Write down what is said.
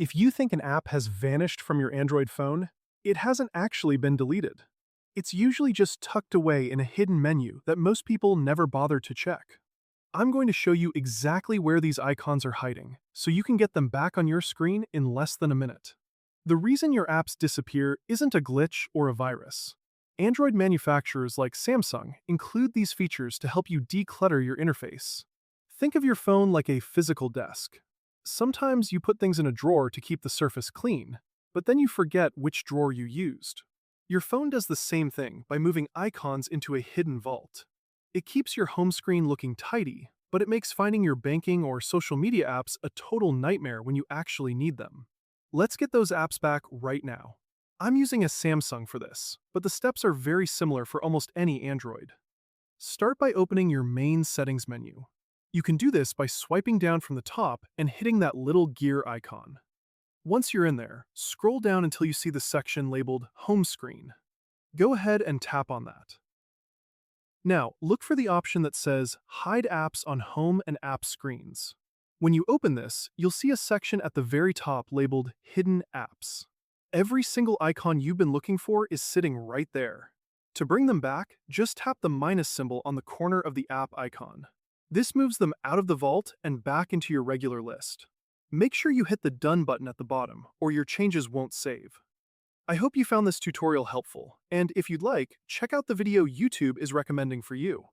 If you think an app has vanished from your Android phone, it hasn't actually been deleted. It's usually just tucked away in a hidden menu that most people never bother to check. I'm going to show you exactly where these icons are hiding, so you can get them back on your screen in less than a minute. The reason your apps disappear isn't a glitch or a virus. Android manufacturers like Samsung include these features to help you declutter your interface. Think of your phone like a physical desk. Sometimes you put things in a drawer to keep the surface clean, but then you forget which drawer you used. Your phone does the same thing by moving icons into a hidden vault. It keeps your home screen looking tidy, but it makes finding your banking or social media apps a total nightmare when you actually need them. Let's get those apps back right now. I'm using a Samsung for this, but the steps are very similar for almost any Android. Start by opening your main settings menu. You can do this by swiping down from the top and hitting that little gear icon. Once you're in there, scroll down until you see the section labeled Home Screen. Go ahead and tap on that. Now, look for the option that says Hide Apps on Home and App Screens. When you open this, you'll see a section at the very top labeled Hidden Apps. Every single icon you've been looking for is sitting right there. To bring them back, just tap the minus symbol on the corner of the app icon. This moves them out of the vault and back into your regular list. Make sure you hit the Done button at the bottom, or your changes won't save. I hope you found this tutorial helpful, and if you'd like, check out the video YouTube is recommending for you.